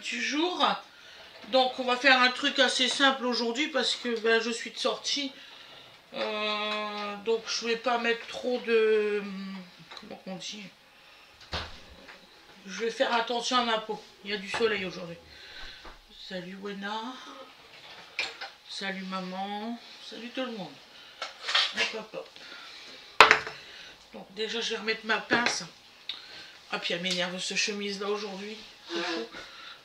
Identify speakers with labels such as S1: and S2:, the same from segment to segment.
S1: du jour. Donc on va faire un truc assez simple aujourd'hui parce que ben, je suis de sortie. Donc je vais pas mettre trop de... Comment on dit? Je vais faire attention à ma peau. Il y a du soleil aujourd'hui. Salut Wena. Salut maman. Salut tout le monde. Hop, hop, hop. Donc déjà je vais remettre ma pince. Ah puis elle m'énerve cette chemise là aujourd'hui. C'est fou.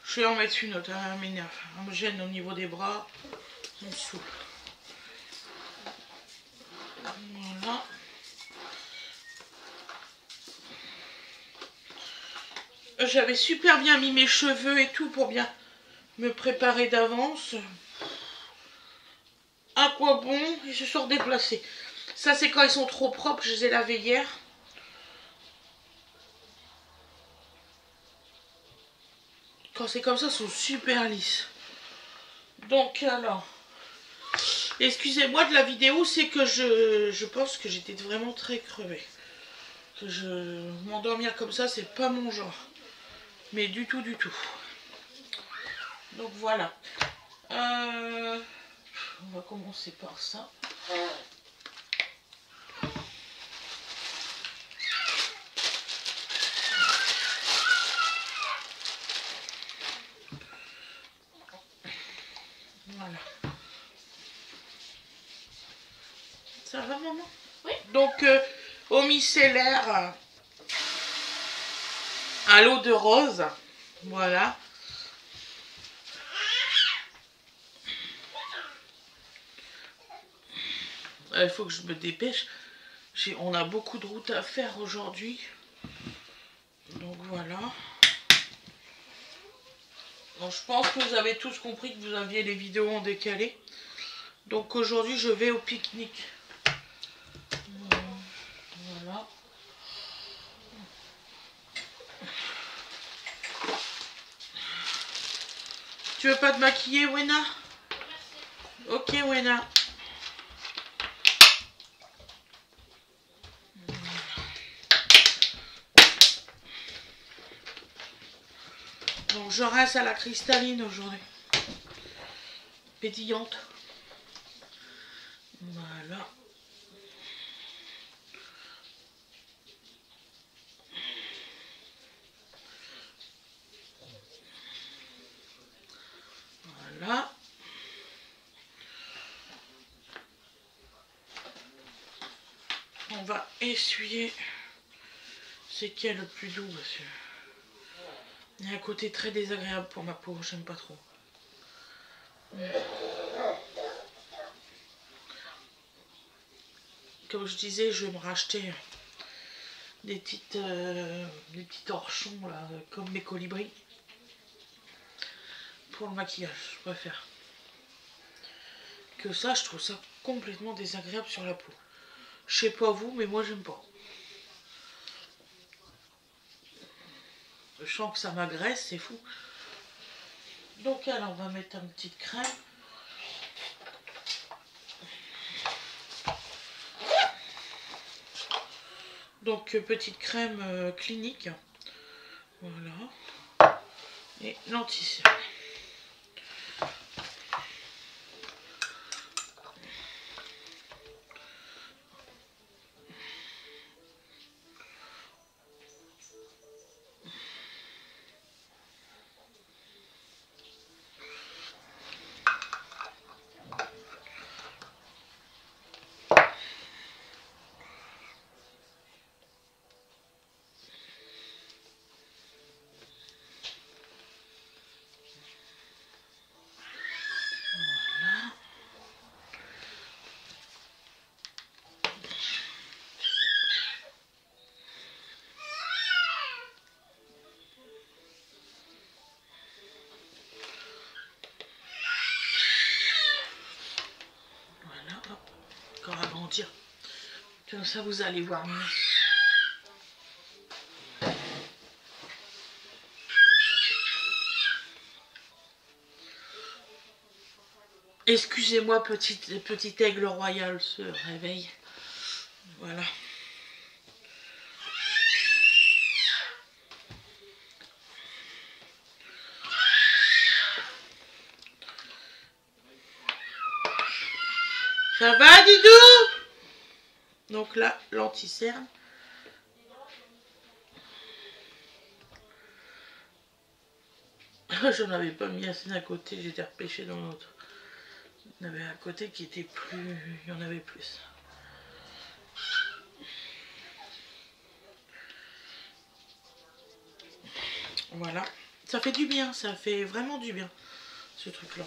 S1: Je vais en mettre une autre. Elle m'énerve. Elle me gêne au niveau des bras. Elle me saoule. Voilà. J'avais super bien mis mes cheveux et tout pour bien me préparer d'avance. À quoi bon? Ils se sont déplacés. Ça c'est quand ils sont trop propres. Je les ai lavés hier. Quand c'est comme ça, ils sont super lisses. Donc alors, excusez-moi de la vidéo, c'est que je pense que j'étais vraiment très crevée. Que m'endormir comme ça, c'est pas mon genre. Mais du tout, du tout. Donc voilà. On va commencer par ça. Voilà. Ça va maman? Oui. Donc au micellaire à l'eau de rose. Voilà. Il faut que je me dépêche. On a beaucoup de routes à faire aujourd'hui. Donc voilà. Donc, je pense que vous avez tous compris que vous aviez les vidéos en décalé. Donc aujourd'hui je vais au pique-nique. Voilà. Tu veux pas te maquiller, Wena? Ok, Wena. Donc je rince à la cristalline aujourd'hui. Pétillante. Voilà. Voilà. On va essuyer. C'est qui est le plus doux parce que il y a un côté très désagréable pour ma peau, j'aime pas trop. Comme je disais, je vais me racheter des petits torchons là, comme mes colibris. Pour le maquillage, je préfère. Que ça, je trouve ça complètement désagréable sur la peau. Je sais pas vous, mais moi j'aime pas. Je sens que ça m'agresse, c'est fou. Donc alors, on va mettre une petite crème. Donc petite crème clinique. Voilà. Et l'anti-cerne. Encore agrandir. Comme ça, vous allez voir mieux. Excusez-moi, petit aigle royal se réveille. Voilà. Ça va, Didou? Donc là, l'anti-cerne. J'en avais pas mis assez d'un côté, j'étais repêché dans l'autre. Il y en avait un côté qui était plus... Il y en avait plus. Voilà. Ça fait du bien, ça fait vraiment du bien, ce truc-là.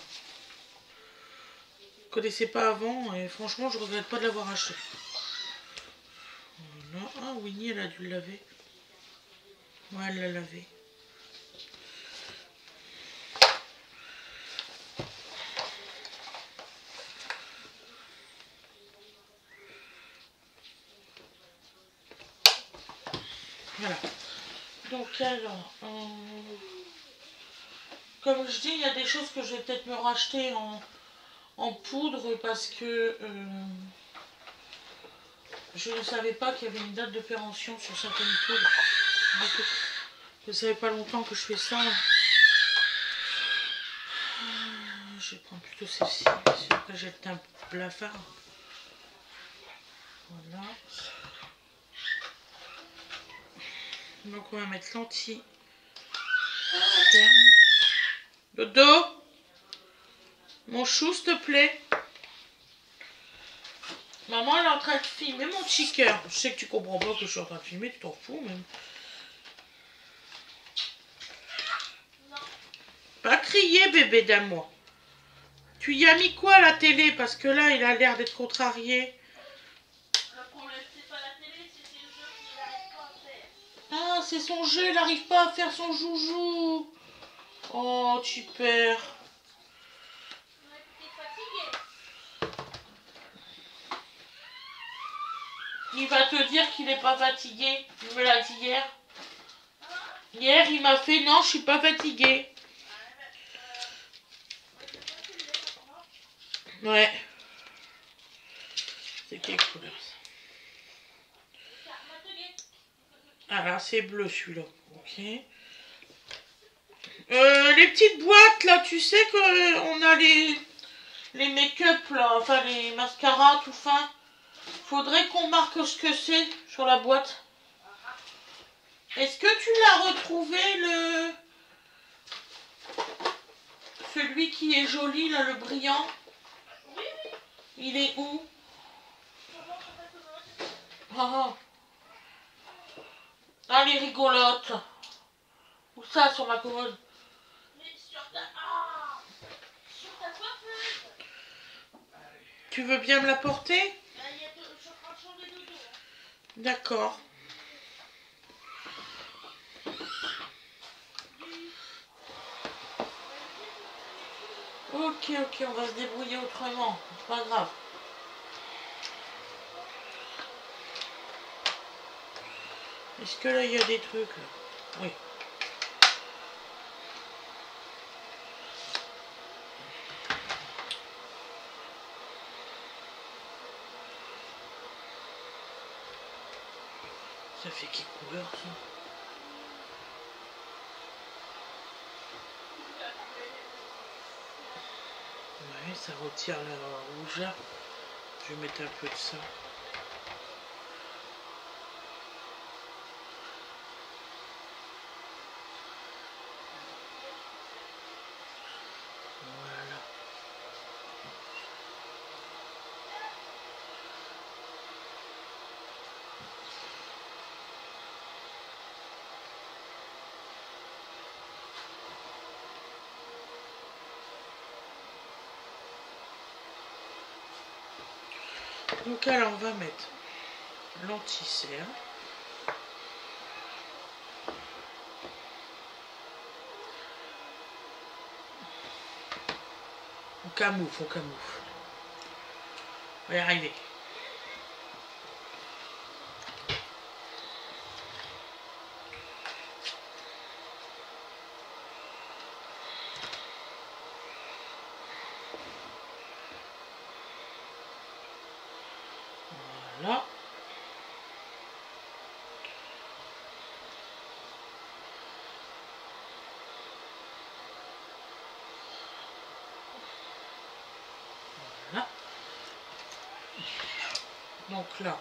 S1: Je ne connaissais pas avant et franchement, je regrette pas de l'avoir acheté. Voilà. Ah, Winnie, elle a dû le laver. Ouais, elle l'a lavé. Voilà. Donc alors, comme je dis, il y a des choses que je vais peut-être me racheter en poudre parce que je ne savais pas qu'il y avait une date de péremption sur certaines poudres. Je ne savais pas longtemps que je fais ça. Je vais prendre plutôt celle-ci, parce que après j'ai le teint blafard. Voilà. Donc on va mettre l'anti-cerne. Dodo, mon chou, s'il te plaît. Maman, elle est en train de filmer mon chicker. Je sais que tu comprends pas que je suis en train de filmer, tu t'en fous même. Non. Pas crier, bébé d'amour. Tu y as mis quoi à la télé? Parce que là, il a l'air d'être contrarié.
S2: Le problème, c'est pas la télé, c'est le jeu qu'il n'arrive pas à faire.
S1: Ah, c'est son jeu, il n'arrive pas à faire son joujou. Oh, tu perds.
S2: T'es fatigué.
S1: Il va te dire qu'il n'est pas fatigué. Il me l'a dit hier. Hier, il m'a fait non, je suis pas fatigué. Ouais. C'est quelle couleur ça? Ah là, c'est bleu celui-là. Ok. Les petites boîtes là, tu sais qu'on a les make-up là, enfin les mascaras tout fin. Faudrait qu'on marque ce que c'est sur la boîte. Est-ce que tu l'as retrouvé celui qui est joli là, le brillant?
S2: Oui.
S1: Il est où? Ah, elle est rigolote. Où ça sur ma commode?
S2: Mais sur ta coiffeuse.
S1: Tu veux bien me la porter?
S2: Il y a je prends le champ des doudous.
S1: D'accord. Ok, on va se débrouiller autrement. C'est pas grave. Est-ce que là, il y a des trucs là? Oui. Ça fait quelle couleur ça? Ouais, ça retire la rougeur. Je vais mettre un peu de ça. Voilà. Donc alors on va mettre l'anti-cerne. On camoufle. On va y arriver. Voilà. Voilà. Donc là.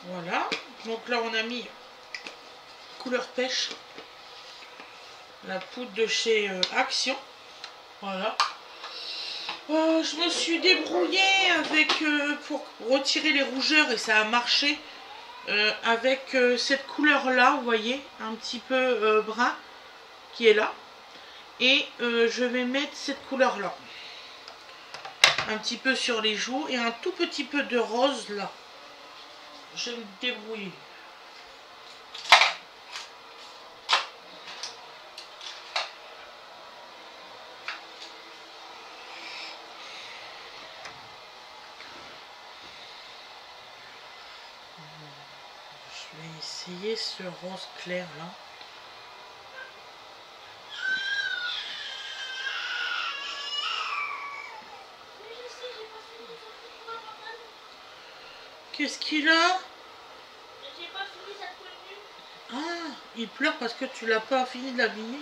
S1: Voilà, donc là on a mis couleur pêche, la poudre de chez Action. Voilà. Je me suis débrouillée avec pour retirer les rougeurs et ça a marché avec cette couleur là, vous voyez, un petit peu brun qui est là. Et je vais mettre cette couleur là, un petit peu sur les joues et un tout petit peu de rose là. Je vais me débrouiller. Je vais essayer ce rose clair là. Qu'est-ce qu'il a?
S2: J'ai pas fini cette tenue.
S1: Ah, il pleure parce que tu l'as pas fini de l'habiller.
S2: Oui.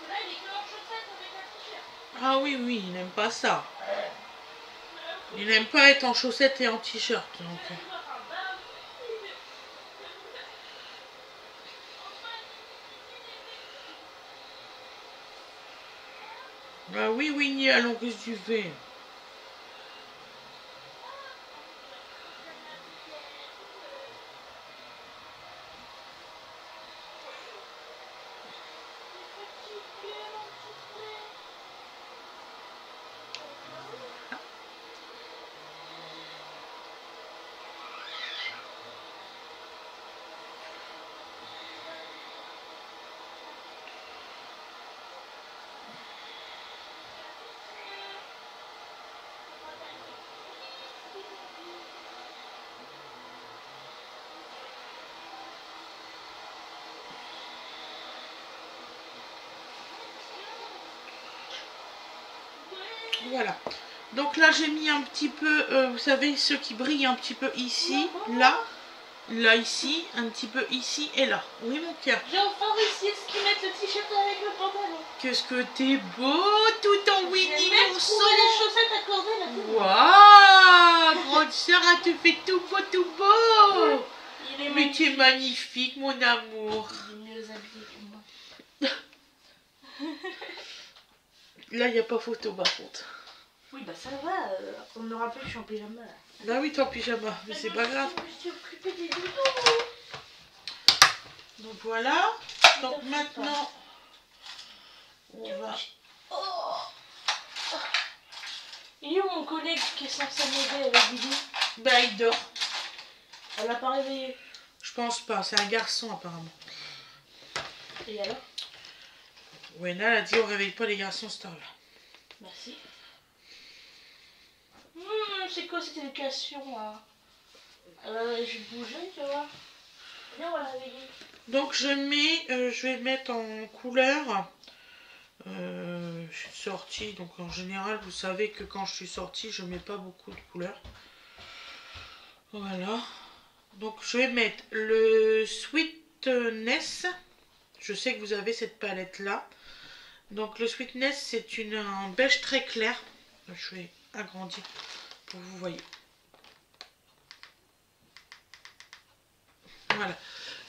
S2: Là, il est que en chaussettes avec un t-shirt.
S1: Ah oui, oui, il n'aime pas ça. Il n'aime pas être en chaussettes et en t-shirt. Donc. Ah oui, Winnie, allons que tu fais. Voilà. Donc là, j'ai mis un petit peu, vous savez, ceux qui brillent un petit peu ici, là, là, ici, un petit peu ici et là. Oui, mon cœur.
S2: J'ai enfin réussi à ce qu'ils mettent le t-shirt avec le pantalon.
S1: Qu'est-ce que t'es beau, tout en Winnie,
S2: J'ai
S1: mon
S2: trouvé les
S1: sang.
S2: chaussettes accordées là.
S1: Waouh, grande sœur, elle te fait tout beau, tout beau.
S2: Il est
S1: Mais tu es magnifique, mon amour.
S2: Il est mieux habillé que moi.
S1: Là, il n'y a pas photo, par contre.
S2: Oui, bah ça va. On me rappelle que je suis en pyjama.
S1: Bah oui, t'es en pyjama, mais c'est pas grave.
S2: Je me suis occupée des doudous.
S1: Donc voilà. Donc maintenant, on va...
S2: Oh. Il est où mon collègue qui est censé m'aider avec Didi?
S1: Bah, il dort.
S2: Elle l'a pas réveillé.
S1: Je pense pas, c'est un garçon apparemment.
S2: Et alors?
S1: Wena, elle a dit on réveille pas les garçons cette heure-là.
S2: Merci. C'est quoi cette éducation là? Je bougeais, tu vois. Viens, on va la réveiller.
S1: Donc je mets, je vais mettre en couleur. Je suis sortie, donc en général vous savez que quand je suis sortie je mets pas beaucoup de couleurs. Voilà. Donc je vais mettre le Sweetness. Je sais que vous avez cette palette là. Donc le Sweetness, c'est un beige très clair. Je vais agrandir pour que vous voyez. Voilà.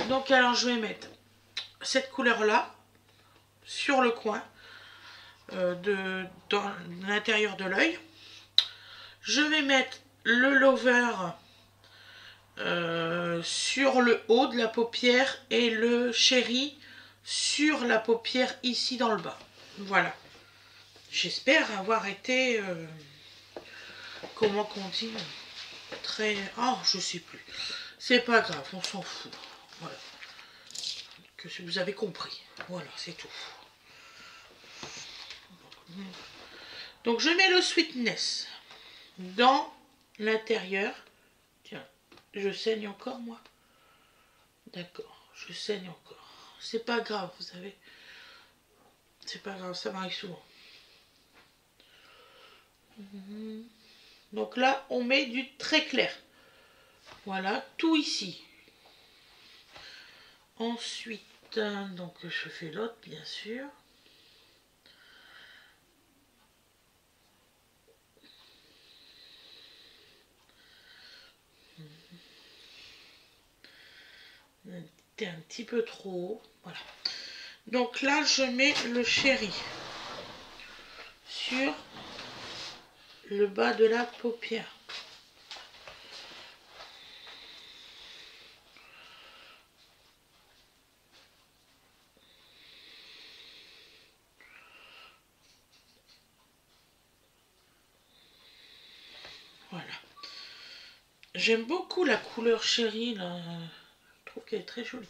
S1: Donc alors je vais mettre cette couleur là sur le coin dans l'intérieur de l'œil. Je vais mettre le Lover sur le haut de la paupière et le Chéri sur la paupière ici dans le bas. Voilà. J'espère avoir été comment qu'on dit, très... Oh, je sais plus. C'est pas grave, on s'en fout. Voilà. Que vous avez compris. Voilà, c'est tout. Donc je mets le Sweetness dans l'intérieur. Tiens, je saigne encore moi. D'accord, je saigne encore. C'est pas grave, vous savez. C'est pas grave, ça m'arrive souvent. Donc là, on met du très clair. Voilà, tout ici. Ensuite, donc je fais l'autre, bien sûr. C'était un petit peu trop haut. Voilà. Donc là, je mets le Chéri sur le bas de la paupière. Voilà. J'aime beaucoup la couleur Chéri, là. Je trouve qu'elle est très jolie.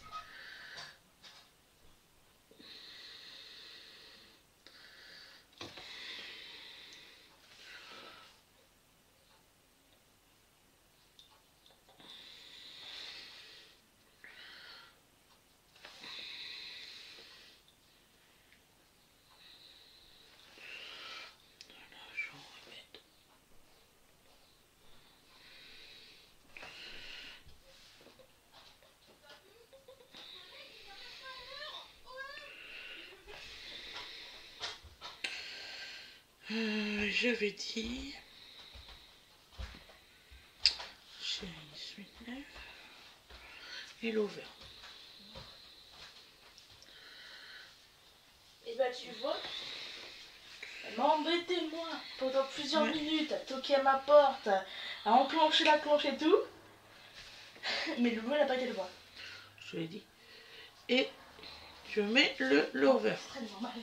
S1: J'avais dit Chéri Sweetness et Lover.
S2: Et bah tu vois, elle m'a embêté moi pendant plusieurs minutes à toquer à ma porte, à enclencher la cloche et tout. Mais le bleu n'a pas été le voir.
S1: Je l'ai dit. Et je mets le Lover.
S2: C'est très normal.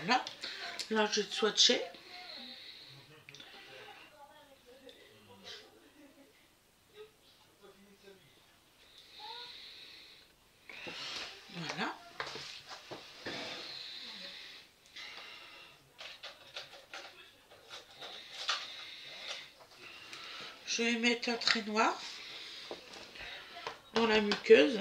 S1: Voilà. Là, je vais swatcher. Voilà. Je vais mettre un trait noir dans la muqueuse.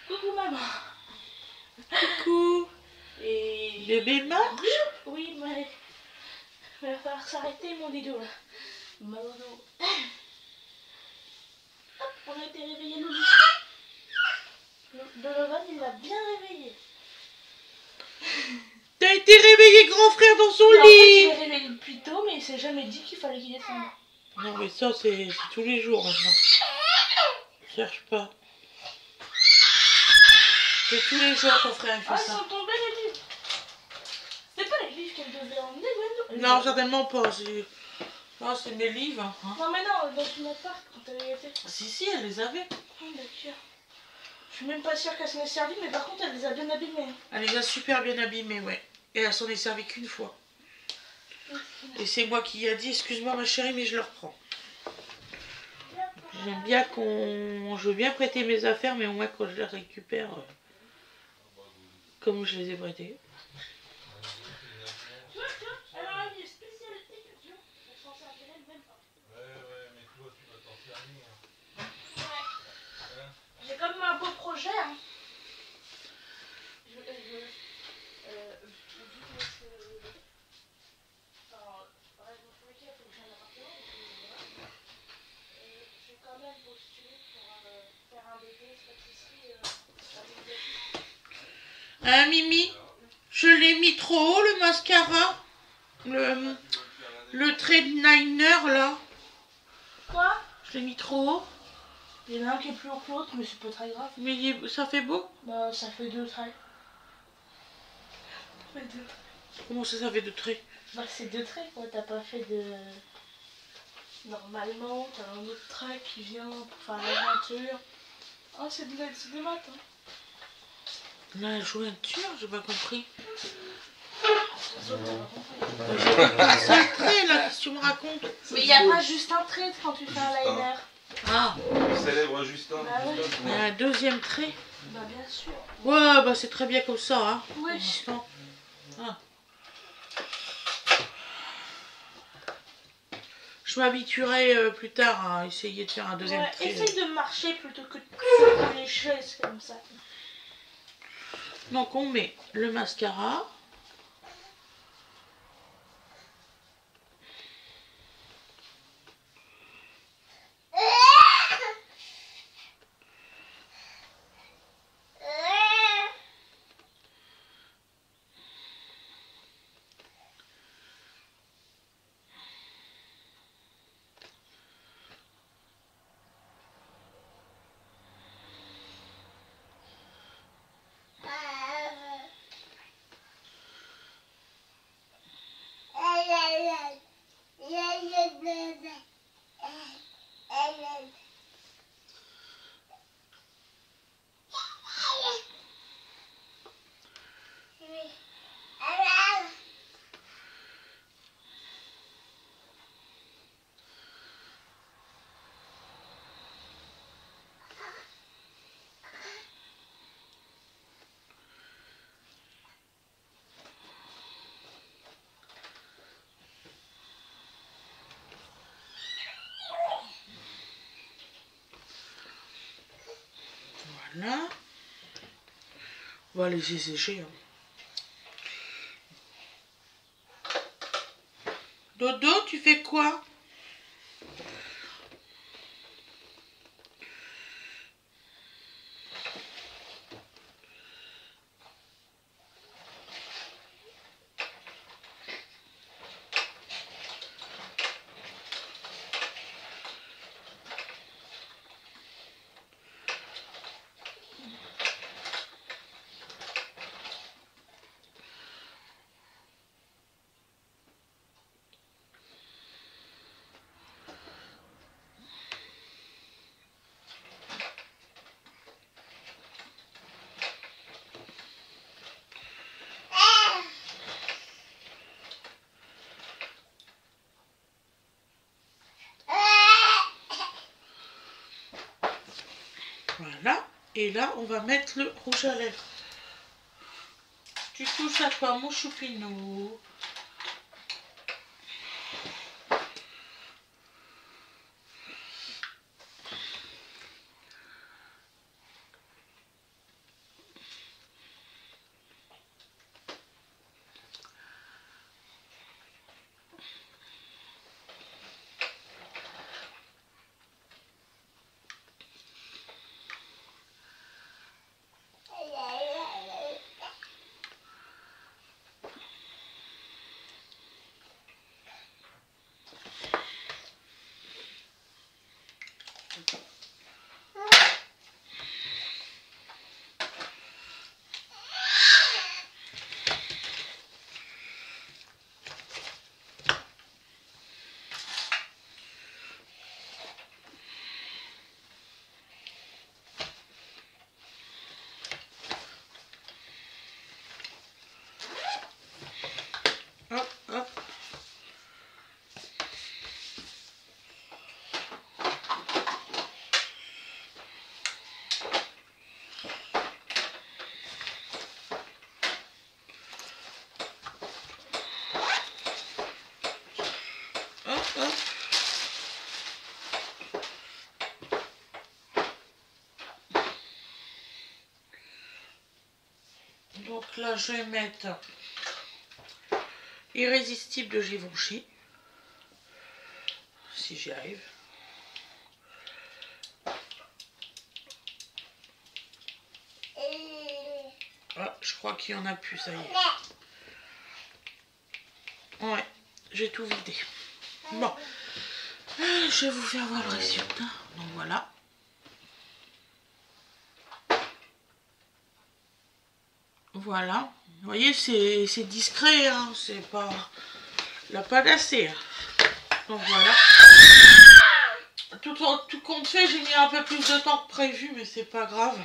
S2: Coucou maman.
S1: Coucou.
S2: Et
S1: Bébé marche?
S2: oui, mais il va falloir s'arrêter mon dido là. Ma dodo. Hop, on a été réveillé nous. Donovan il l'a bien réveillé.
S1: été réveillé grand frère dans son
S2: Mais en fait, il
S1: lit.
S2: est réveillé plus tôt, mais il s'est jamais dit qu'il fallait qu'il descende.
S1: Non mais ça c'est tous les jours maintenant. Cherche pas. C'est tous les jours ton frère il fait
S2: Ah, ils
S1: ça.
S2: sont tombés les livres. C'est pas les livres qu'elle devait emmener, mais
S1: Non, certainement pas. Non, c'est mes livres. Hein.
S2: Non, mais non, dans une appart quand elle y était.
S1: Si, elle les avait.
S2: Oh, d'accord. Je suis même pas sûre qu'elle s'en est servie, mais par contre, elle les a bien abîmées.
S1: Elle les a super bien abîmées, ouais. Et elle s'en est servie qu'une fois. Et c'est moi qui ai dit, excuse-moi ma chérie, mais je le reprends. J'aime bien je veux bien prêter mes affaires, mais au moins quand je les récupère, comme je les ai prêtées.
S2: Tu vois, elle a une spécialité culture. Elle s'en servirait même pas.
S3: Ouais, mais toi, tu vas t'en servir.
S2: Ouais. J'ai quand même un beau projet, hein. Je vais quand même postuler pour faire un BTS pâtisserie.
S1: Hein, Mimi? Je l'ai mis trop haut, le mascara? Le trait de liner, là?
S2: Quoi?
S1: Je l'ai mis trop haut?
S2: Il y en a un qui est plus haut que l'autre, mais c'est pas très grave.
S1: Mais ça fait beau?
S2: Bah, ça fait 2 traits. Ça fait 2.
S1: Comment ça fait 2 traits?
S2: Bah, c'est 2 traits, quoi. T'as pas fait de... Normalement, t'as un autre trait qui vient pour faire l'aventure. Ah, c'est des maths, hein.
S1: La jointure, j'ai pas compris.
S2: T'as pas compris.
S1: J'ai un seul trait, là, qu'est-ce que tu me racontes?
S2: Mais il n'y a pas juste un trait quand tu fais un liner.
S1: Ah,
S3: Célèbre Justin.
S2: Bah ouais.
S1: il y a un deuxième trait.
S2: Bah, bien sûr.
S1: Ouais, bah c'est très bien comme ça, hein.
S2: Oui.
S1: Pour l'instant. Ah. Je m'habituerai plus tard à essayer de faire un deuxième
S2: Ouais,
S1: trait.
S2: essaye de marcher plutôt que de faire les chaises comme ça.
S1: Donc on met le mascara. Voilà. On va laisser sécher. Hein. Dodo, tu fais quoi? Voilà. Et là, on va mettre le rouge à lèvres. Tu touches à quoi, mon choupinou? Donc là, je vais mettre Irrésistible de Givenchy. Si j'y arrive. Ah, je crois qu'il y en a plus, ça y est. Ouais, j'ai tout vidé. Bon, je vais vous faire voir le résultat. Donc voilà. Voilà. Vous voyez, c'est discret, hein. C'est pas la panacée. Donc voilà. Tout compte fait, j'ai mis un peu plus de temps que prévu, mais c'est pas grave.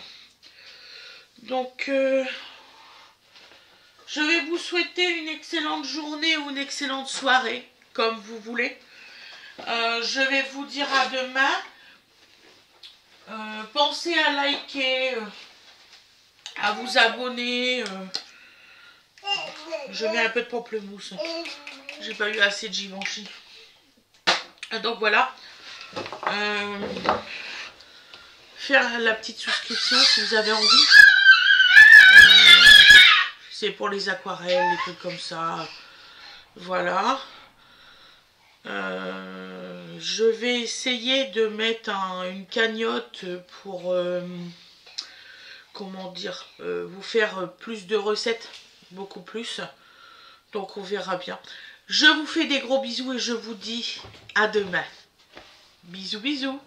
S1: Donc, je vais vous souhaiter une excellente journée ou une excellente soirée, comme vous voulez. Je vais vous dire à demain. Pensez à liker, à vous abonner. Je mets un peu de pamplemousse. J'ai pas eu assez de Givenchy. Donc voilà. Faire la petite souscription si vous avez envie. C'est pour les aquarelles, les trucs comme ça. Voilà. Je vais essayer de mettre une cagnotte pour comment dire, vous faire plus de recettes, beaucoup plus. Donc on verra bien. Je vous fais des gros bisous et je vous dis à demain. Bisous bisous.